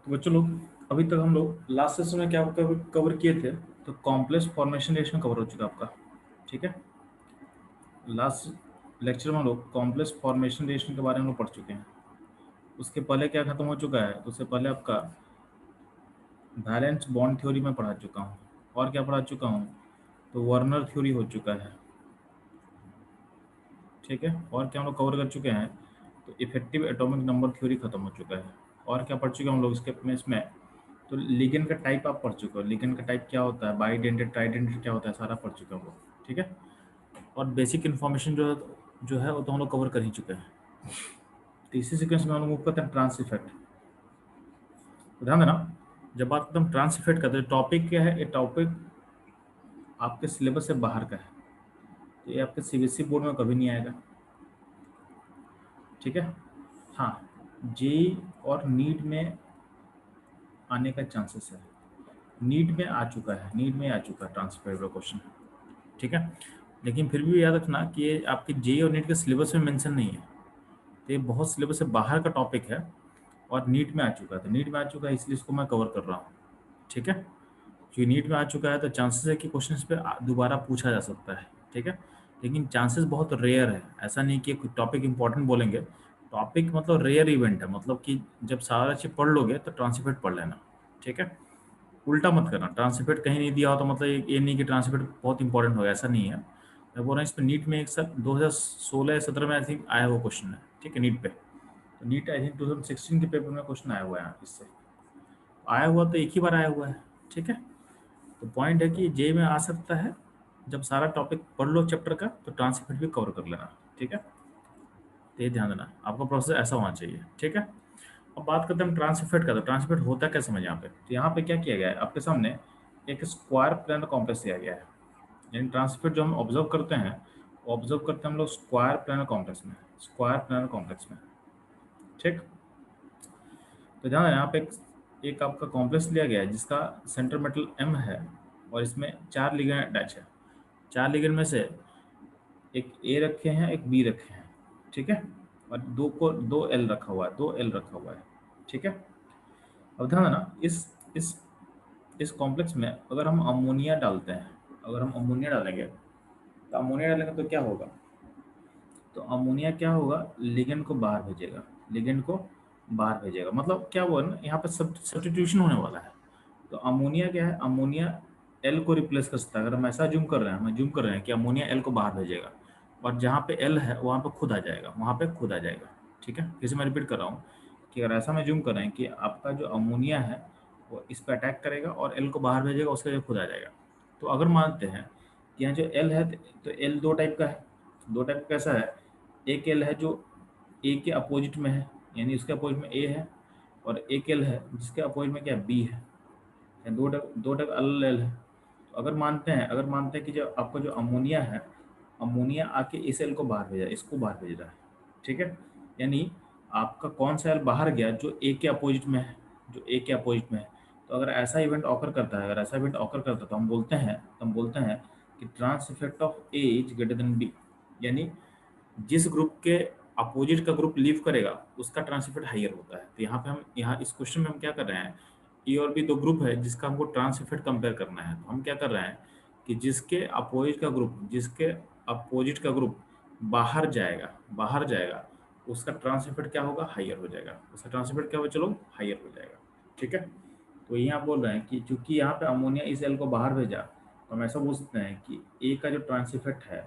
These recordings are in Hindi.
तो बच्चों लोग, अभी तक हम लोग लास्ट सेशन में क्या कवर किए थे, तो कॉम्प्लेक्स फॉर्मेशन रिएक्शन कवर हो चुका आपका। ठीक है, लास्ट लेक्चर में हम लोग कॉम्प्लेक्स फॉर्मेशन रिएक्शन के बारे में पढ़ चुके हैं। उसके पहले क्या खत्म हो चुका है, उससे पहले आपका वैलेंस बॉन्ड थ्योरी में पढ़ा चुका हूँ। और क्या पढ़ा चुका हूँ, तो वर्नर थ्योरी हो चुका है। ठीक है, और क्या हम लोग कवर कर चुके हैं, तो इफेक्टिव एटॉमिक नंबर थ्योरी खत्म हो चुका है। और क्या पढ़ चुके हैं हम लोग इसके में इसमें, तो लिगेंड का टाइप आप पढ़ चुके हो। लिगेंड का टाइप क्या होता है, बाइडेंटेड ट्राइडेंटेड क्या होता है, सारा पढ़ चुके हो हम लोग। ठीक है, और बेसिक इन्फॉर्मेशन जो है वो तो हम लोग कवर कर ही चुके हैं। तो इसी सीक्वेंस में हम लोग मूव करते हैं ट्रांस इफेक्ट। तो ध्यान देना, जब बात करते हैं ट्रांस इफेक्ट करते हैं, टॉपिक क्या है, ये टॉपिक आपके सिलेबस से बाहर का है, तो ये आपके सीबीएसई बोर्ड में कभी नहीं आएगा। ठीक है, हाँ, जेई और नीट में आने का चांसेस है। नीट में आ चुका है, नीट में आ चुका है ट्रांस इफेक्ट का क्वेश्चन। ठीक है, लेकिन फिर भी याद रखना कि ये आपके जेई और नीट के सिलेबस में मेंशन नहीं है, तो ये बहुत सिलेबस से बाहर का टॉपिक है और नीट में आ चुका है। तो नीट में आ चुका है इसलिए इसको मैं कवर कर रहा हूँ। ठीक है, क्योंकि नीट में आ चुका है तो चांसेस है कि क्वेश्चन पे दोबारा पूछा जा सकता है। ठीक है, लेकिन चांसेस बहुत रेयर है, ऐसा नहीं कि कोई टॉपिक इंपॉर्टेंट बोलेंगे। टॉपिक मतलब रेयर इवेंट है, मतलब कि जब सारा चीज पढ़ लोगे तो ट्रांसलेट पढ़ लेना। ठीक है, उल्टा मत करना, ट्रांसलेट कहीं नहीं दिया हो तो मतलब ये नहीं कि ट्रांसलेट बहुत इंपॉर्टेंट होगा, ऐसा नहीं है। मैं बोल रहा हूँ इस पर नीट में एक साल 2016 या 17 में आई थिंक आया हुआ क्वेश्चन है। ठीक है, नीट पे, तो नीट आई थिंक 2016 के पेपर में क्वेश्चन आया हुआ है इससे। आया हुआ तो एक ही बार आया हुआ है। ठीक है, तो पॉइंट है कि जे में आ सकता है, जब सारा टॉपिक पढ़ लो चैप्टर का तो ट्रांसलेट भी कवर कर लेना। ठीक है, तो ये ध्यान देना, आपका प्रोसेस ऐसा होना चाहिए। ठीक है, अब बात करते हैं हम ट्रांसलेट का। तो ट्रांसलेट होता क्या समझ यहाँ पे, तो यहाँ पे क्या किया गया है, आपके सामने एक स्क्वायर प्लानर कॉम्प्लेक्स दिया गया है। यानी ट्रांसलेट जो हम ऑब्जर्व करते हैं, वो ऑब्जर्व करते हैं हम लोग स्क्वायर प्लानर कॉम्प्लेक्स में, स्क्वायर प्लानर कॉम्प्लेक्स में। ठीक, तो ध्यान देना, यहाँ पे एक आपका कॉम्प्लेक्स लिया गया है जिसका सेंटर मेटल M है और इसमें 4 लिगेंड अटैच है। 4 लिगेंड में से एक ए रखे हैं, एक बी रखे हैं। ठीक है, और दो एल रखा हुआ है, 2 एल रखा हुआ है। ठीक है, अब ध्यान देना, इस कॉम्प्लेक्स में अगर हम अमोनिया डालते हैं, अगर हम अमोनिया डालेंगे, तो अमोनिया डालेंगे तो क्या होगा, तो अमोनिया क्या होगा, लिगेंड को बाहर भेजेगा, लिगेंड को बाहर भेजेगा। मतलब क्या हुआ ना, यहाँ पे सब्स्टिट्यूशन होने वाला है। तो अमोनिया क्या है, अमोनिया एल को रिप्लेस कर सकता है। अगर हम ऐसा जूम कर रहे हैं, हम जूम कर रहे हैं कि अमोनिया एल को बाहर भेजेगा, और जहाँ पे एल है वहाँ पे खुद आ जाएगा, वहाँ पे खुद आ जाएगा। ठीक है, फिर से मैं रिपीट कर रहा हूँ कि अगर ऐसा मैं जूम कर रहे हैं कि आपका जो अमोनिया है वो इस पर अटैक करेगा और एल को बाहर भेजेगा, उसके लिए खुद आ जाएगा। तो अगर मानते हैं कि यहाँ जो एल है, तो एल दो टाइप का है। दो टाइप का कैसा है, एक एल है जो ए के अपोजिट में है, यानी उसके अपोजिट में ए है, और एक एल है जिसके अपोजिट में क्या बी है, यानी दो टाइप अलग एल है। तो अगर मानते हैं कि जो आपका जो अमोनिया है, अमोनिया आके इस एल को बाहर भेजा, इसको बाहर भेज रहा है। ठीक है, यानी आपका कौन सा एल बाहर गया, जो ए के अपोजिट में है, जो ए के अपोजिट में है। तो अगर ऐसा इवेंट ऑकर करता है, अगर ऐसा इवेंट ऑकर करता है, तो हम बोलते हैं कि trans effect of A is greater than B. यानी जिस ग्रुप के अपोजिट का ग्रुप लीव करेगा उसका ट्रांस इफेक्ट हाइयर होता है। तो यहाँ पे हम इस क्वेश्चन में हम क्या कर रहे हैं, ए और बी दो ग्रुप है जिसका हमको ट्रांस इफेक्ट कंपेयर करना है। तो हम क्या कर रहे हैं कि जिसके अपोजिट का ग्रुप बाहर जाएगा, उसका ट्रांस इफेक्ट क्या होगा, हाइयर हो जाएगा। उसका ट्रांस इफेक्ट क्या होगा, चलो हाइयर हो जाएगा। ठीक है, तो यहाँ बोल रहे हैं कि चूंकि यहाँ पे अमोनिया इस एल को बाहर भेजा, तो हम ऐसा बोल सकते हैं कि ए का जो ट्रांस इफेक्ट है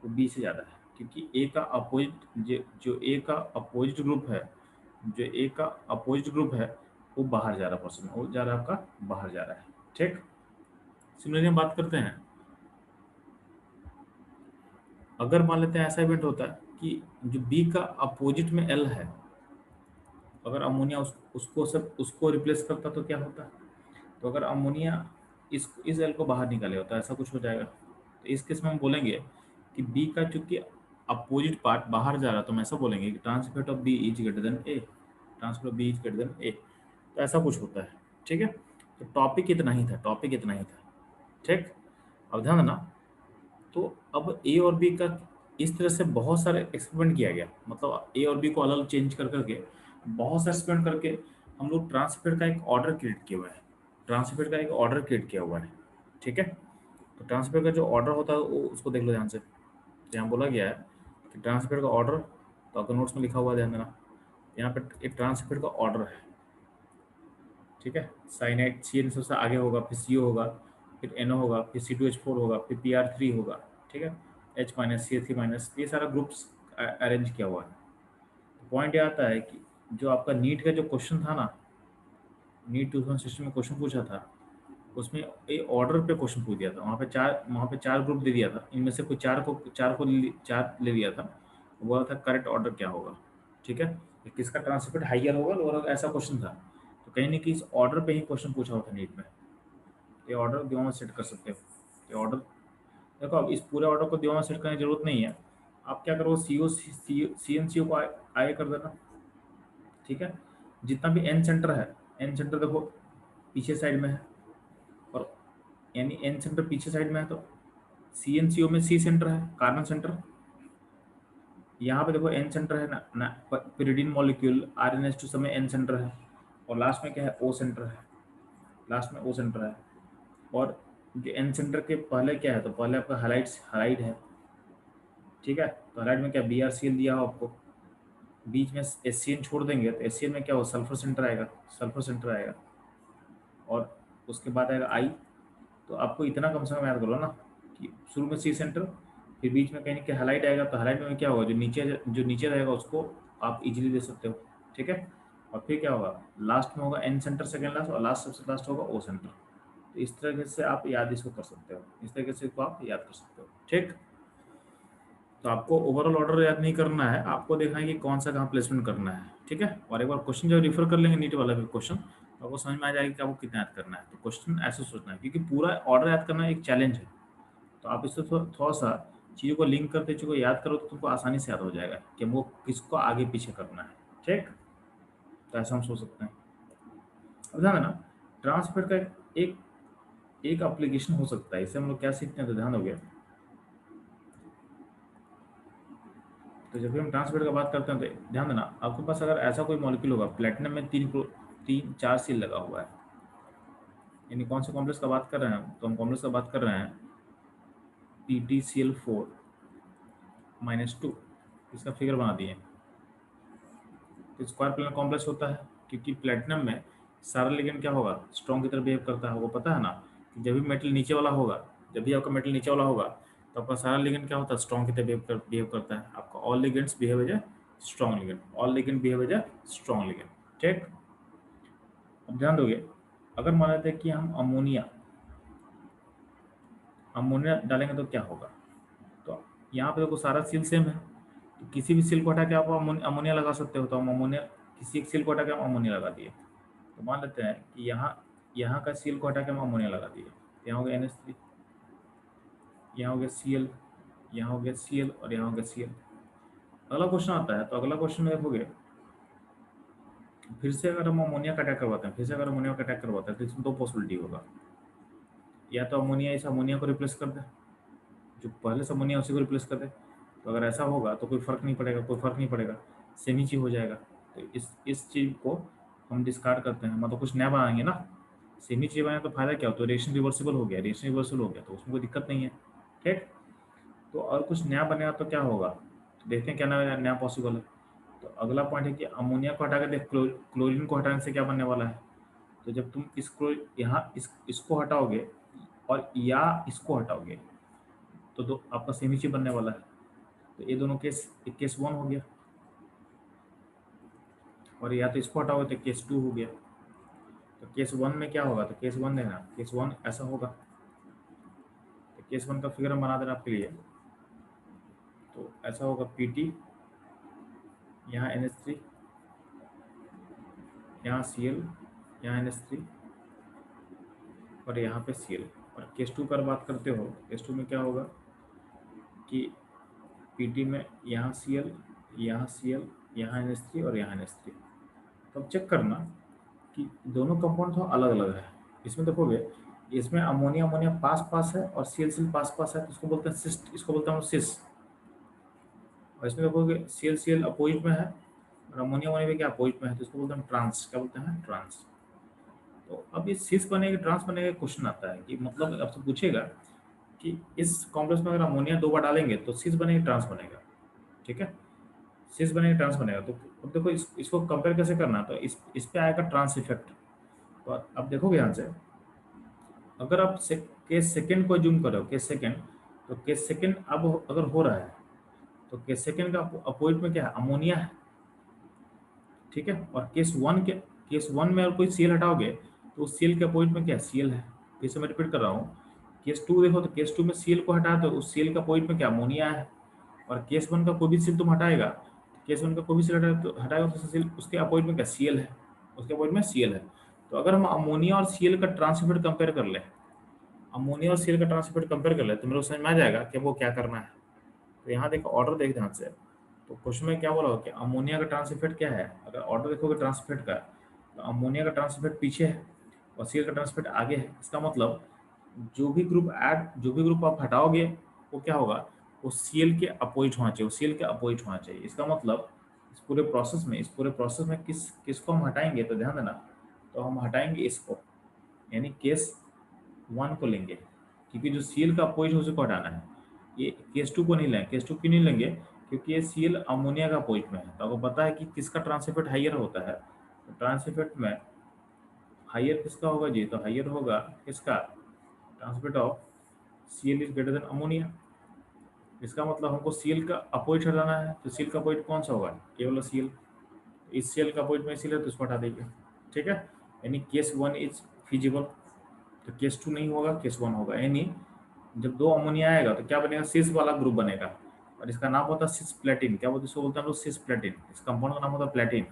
वो बी से ज़्यादा है, क्योंकि ए का अपोजिट जो ए का अपोजिट ग्रुप है, जो ए का अपोजिट ग्रुप है वो बाहर जा रहा है, पर्सन वो जा रहा है, आपका बाहर जा रहा है। ठीक, सिमिलरली हम बात करते हैं, अगर मान लेते हैं ऐसा इवेंट होता है कि जो बी का अपोजिट में एल है, अगर अमोनिया उसको रिप्लेस करता तो क्या होता, तो अगर अमोनिया इस एल को बाहर निकाले होता, ऐसा कुछ हो जाएगा। तो इस केस में हम बोलेंगे कि बी का चूंकि अपोजिट पार्ट बाहर जा रहा है, तो हम ऐसा बोलेंगे कि transfer of B is greater than A, transfer of B is greater than A. तो ऐसा कुछ होता है। ठीक है, तो टॉपिक इतना ही था, टॉपिक इतना ही था। ठीक, अब ध्यान देना, तो अब ए और बी का इस तरह से बहुत सारे एक्सपेरिमेंट किया गया, मतलब ए और बी को अलग चेंज कर करके बहुत सारे एक्सपेरिमेंट करके हम लोग ट्रांसफर का एक ऑर्डर क्रिएट किया हुआ है, ट्रांसफर का एक ऑर्डर क्रिएट किया हुआ है, ठीक है। तो ट्रांसफर का जो ऑर्डर होता है वो उसको देख लो ध्यान से। यहाँ बोला गया है कि ट्रांसफर का ऑर्डर, तो आपका नोट्स में लिखा हुआ है, ध्यान देना। यहाँ पे एक ट्रांसफर का ऑर्डर है, ठीक है। साइनाइड सी एन सबसे आगे होगा, फिर सी होगा, फिर एन होगा, फिर C2H4 होगा, फिर PR3 होगा, ठीक है। H माइनस CH3 माइनस, ये सारा ग्रुप्स अरेंज किया हुआ है। पॉइंट ये आता है कि जो आपका नीट का जो क्वेश्चन था ना, नीट 2016 में क्वेश्चन पूछा था, उसमें ए ऑर्डर पे क्वेश्चन पूछ दिया था। वहाँ पे चार ग्रुप दे दिया था, इनमें से कोई चार ले लिया था। वो था करेक्ट ऑर्डर क्या होगा, ठीक है। कि किसका ट्रांसफर हाइयर होगा लोअर, ऐसा क्वेश्चन था। तो कहीं ना कहीं इस ऑर्डर पे ही क्वेश्चन पूछा होता नीट में। ये ऑर्डर दिमाग में सेट कर सकते हो। ये ऑर्डर देखो, अब इस पूरे ऑर्डर को दिमाग में सेट करने की जरूरत नहीं है। आप क्या करो, CNCO को आगे कर देना, ठीक है। जितना भी एन सेंटर है, एन सेंटर देखो पीछे साइड में है, और यानी एन सेंटर पीछे साइड में है, तो CNCO में C सेंटर है, कार्बन सेंटर। यहाँ पे देखो एन सेंटर है ना, pyridine मॉलिक्यूल RNH2 सब में एन सेंटर है, और लास्ट में क्या है, O सेंटर है, लास्ट में O सेंटर है। और जो एन सेंटर के पहले क्या है, तो पहले आपका हालाइड है, ठीक है। तो हालाइड में क्या BrCl दिया हो आपको, बीच में HCN छोड़ देंगे तो HCN में क्या हो, सल्फर सेंटर आएगा, सल्फर सेंटर आएगा। और उसके बाद आएगा I। तो आपको इतना कम से कम याद करो ना कि शुरू में C सेंटर, फिर बीच में कहीं ना कहीं हालाइट आएगा, तो हालाइट में क्या होगा, जो नीचे रहेगा उसको आप इजीली दे सकते हो, ठीक है। और फिर क्या होगा, लास्ट में होगा N सेंटर सेकेंड लास्ट, और लास्ट सबसे लास्ट होगा O सेंटर। तो इस तरीके से आप याद इसको कर सकते हो, इस तरीके से इसको आप याद कर सकते हो, ठीक। तो आपको ओवरऑल ऑर्डर याद नहीं करना है, आपको देखना है कि कौन सा कहाँ प्लेसमेंट करना है, ठीक है। और एक बार क्वेश्चन जब रिफर कर लेंगे नीट वाला भी क्वेश्चन, तो आपको समझ में आ जाएगा कि आपको कितना याद करना है। तो क्वेश्चन ऐसे सोचना है, क्योंकि पूरा ऑर्डर याद करना एक चैलेंज है। तो आप इससे थोड़ा सा चीज़ों को लिंक करते, चीज़ों को याद करो, तो तुमको आसानी से याद हो जाएगा कि वो किसको आगे पीछे करना है, ठीक। तो ऐसा हम सोच सकते हैं। अब ध्यान देना, ट्रांसफर का एक एक एप्लीकेशन हो सकता है। इससे हम लोग क्या सीखते हैं, तो ध्यान दोगे, तो जब भी हम ट्रांसफर का बात करते हैं तो ध्यान देना, आपके पास अगर ऐसा कोई मॉलिक्यूल होगा, प्लेटिनम में तीन चार सील लगा हुआ है, यानी कौन से कॉम्प्लेक्स का बात कर रहे हैं, तो हम कॉम्प्लेक्स का बात कर रहे हैं PtCl4-2। इसका फिगर बना दिए। तो स्क्वायर प्लेनर कॉम्प्लेक्स होता है, क्योंकि प्लेटिनम में सारा लिगेंड क्या होगा, स्ट्रॉन्ग की तरह बिहेव करता है। वो पता है ना कि जब भी मेटल नीचे वाला होगा, जब भी आपका मेटल नीचे वाला होगा, तो आपका सारा लिगेंड क्या होता है, स्ट्रॉन्ग की तरह बिहेव करता है। आपका all ligands behave as a strong ligand, all ligand behave as a strong ligand, ठीक। अब ध्यान दोगे, अगर मान लेते हैं कि हम अमोनिया अमोनिया डालेंगे तो क्या होगा। तो यहाँ पे देखो सारा सील सेम है, तो किसी भी सील को हटा के आप अमोनिया लगा सकते हो। तो हम अमोनिया, किसी एक सील को हटा के हम अमोनिया लगा दिए। तो मान लेते हैं कि यहाँ यहाँ का सील को हटा के हम अमोनिया लगा दिए। यहाँ हो गया NH3, यहाँ हो गया Cl, यहाँ हो गया Cl, और यहाँ हो गया Cl। अगला क्वेश्चन आता है, तो अगला क्वेश्चन में देखोगे, फिर से अगर हम अमोनिया का अटैक करवाते हैं, फिर से अगर अमोनिया का अटैक करवाते हैं, तो इसमें दो पॉसिबिलिटी होगा। या तो अमोनिया इस अमोनिया को रिप्लेस कर दे, जो पहले से अमोनिया उसी को रिप्लेस कर दे। तो अगर ऐसा होगा तो कोई फर्क नहीं पड़ेगा, कोई फर्क नहीं पड़ेगा, सेम ही चीज़ हो जाएगा। तो इस चीज़ को हम डिस्कार्ड करते हैं, मतलब कुछ नया बनाएंगे ना। सेम ही चीज़ बनाए तो फायदा क्या हो, तो रिएक्शन रिवर्सिबल हो गया, रिएक्शन रिवर्सिबल हो गया तो उसमें कोई दिक्कत नहीं है, ठीक। तो और कुछ नया बनेगा तो क्या होगा, तो देखते हैं क्या नया नया पॉसिबल है। तो अगला पॉइंट है कि अमोनिया को हटा के देख, क्लोरीन को हटाने से क्या बनने वाला है। तो जब तुम इसको यहाँ इसको हटाओगे और या इसको हटाओगे, तो दो आपका सेम ही चीज बनने वाला है। तो ये दोनों केस, एक केस 1 हो गया, और या तो इसको हटाओगे तो केस 2 हो गया। तो केस 1 में क्या होगा, तो केस 1 देखना, केस 1 ऐसा होगा। तो केस 1 का फिगर हम बना देना आपके लिए। तो ऐसा होगा PT, यहाँ NH3, यहाँ Cl, यहाँ NH3, और यहाँ पे Cl। और केस 2 पर बात करते हो, केस 2 में क्या होगा कि PT में यहाँ Cl, यहाँ Cl, यहाँ NH3, और यहाँ NH3। तो अब चेक करना कि दोनों कंपाउंड थोड़ा अलग अलग है। इसमें देखोगे, इसमें अमोनिया अमोनिया पास पास है, और Cl पास पास है, तो इसको बोलते हैं सिस्ट, इसको बोलते हैं सिस। और इसमें देखोगे Cl अपोजिट में है, और अमोनिया होने पे क्या अपोजिट में है, तो इसको बोलते हैं ट्रांस। क्या बोलते हैं? ट्रांस। तो अब ये सिस बनेगा ट्रांस बनेगा, क्वेश्चन आता है कि मतलब आपसे पूछेगा कि इस कॉम्प्लेक्स में अगर अमोनिया 2 बार डालेंगे तो सिस बनेगा ट्रांस बनेगा। ठीक है, सिस बनेगा ट्रांस बनेगा। तो अब देखो इसको कंपेयर कैसे करना, तो इस पे आएगा ट्रांस इफेक्ट। तो अब देखोगे यहाँ से, अगर आप केस सेकेंड को जूम करो, केस सेकेंड, तो केस सेकेंड अब अगर हो रहा है तो केस सेकेंड का अपोजिट में क्या है? अमोनिया है। ठीक है, और केस वन में अगर कोई सीएल हटाओगे तो उस सीएल के अपोजिट में क्या है? सीएल है। फिर से मैं रिपीट कर रहा हूँ, केस टू देखो, तो केस टू में सीएल को हटा दो, उस सीएल का अपोजिट में क्या? अमोनिया है। और केस वन का कोई भी सीएल तुम हटाएगा, केस वन का कोई भी सीएल हटाएगा तो उसके अपोजिट में क्या? सीएल है। उसके अपोजिट में सीएल है। तो अगर हम अमोनिया और सीएल का ट्रांसफर कंपेयर कर लें, अमोनिया और सीएल का ट्रांसफर कंपेयर कर ले, तो मेरे को समझ में आ जाएगा कि वो क्या करना है। तो यहाँ देखो, ऑर्डर देख ध्यान से। तो क्वेश्चन में क्या बोला हो कि अमोनिया का ट्रांसफर क्या है, अगर ऑर्डर देखोगे ट्रांसफर का, तो अमोनिया का ट्रांसफर पीछे है और सीएल का ट्रांसफर आगे है। इसका मतलब जो भी ग्रुप आप हटाओगे वो क्या होगा? वो सीएल के अपोजिट होना चाहिए, वो सीएल के अपोजिट होना चाहिए। इसका मतलब इस पूरे प्रोसेस में किसको हम हटाएंगे, तो ध्यान देना, तो हम हटाएंगे इसको, यानी केस वन को लेंगे, क्योंकि जो सीएल का अपोजिट है उसी को हटाना है। ये केस टू को नहीं लेंगे। केस टू क्यों नहीं लेंगे? क्योंकि ये सीएल अमोनिया का अपोजिट में है। तो आपको पता है कि किसका ट्रांसइफेक्ट हाइयर होता है, तो ट्रांसइफेक्ट में हाइयर किसका होगा जी? तो हाइयर होगा किसका? Trans effect of CL is greater than ammonia. इसका मतलब हमको सीएल का अपोजिट हटाना है, तो सीएल का अपोजिट कौन सा होगा? केवल सीएल। इस सीएल का अपोजिट में सीएल है तो इसको हटा देंगे। ठीक है, यानी केस वन इज फिजिबल। तो केस टू नहीं होगा, केस वन होगा। यानी जब 2 अमोनिया आएगा तो क्या बनेगा? सिस वाला ग्रुप बनेगा, और इसका नाम होता है सिस प्लेटिन। क्या बोलते हैं? इसको बोलते हैं हम लोग सिस प्लेटिन। इस कंपाउंड का नाम होता है प्लेटिन।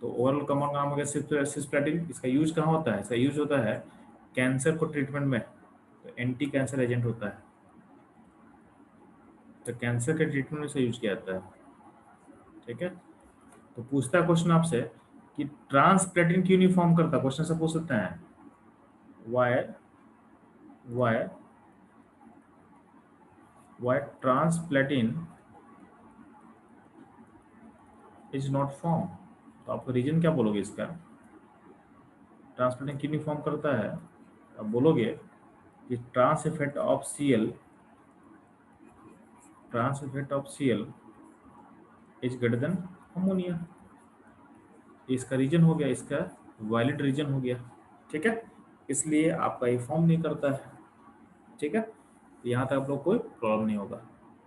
तो ओवरऑल कंपाउंड का नाम हो गया सिस प्लेटिन। इसका यूज कहाँ होता है? इसका यूज होता है कैंसर को ट्रीटमेंट में, तो एंटी कैंसर एजेंट होता है। तो कैंसर के ट्रीटमेंट में इसे यूज किया जाता है। ठीक है, तो पूछता है क्वेश्चन आपसे कि ट्रांस प्लेटिन क्यों नहीं फॉर्म करता, क्वेश्चन से पूछ सकते हैं। Why why why transplatin is not form. तो आप रीजन क्या बोलोगे इसका? ट्रांसप्लेटिंग किडनी फॉर्म करता है, अब बोलोगे कि trans effect of CL is greater than ammonia. इसका रीजन हो गया, इसका वैलिड रीजन हो गया। ठीक है, इसलिए आपका ये फॉर्म नहीं करता है। ठीक है, यहाँ तक आप लोग कोई प्रॉब्लम नहीं होगा।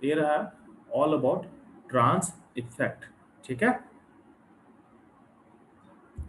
ये रहा ऑल अबाउट ट्रांस इफेक्ट। ठीक है।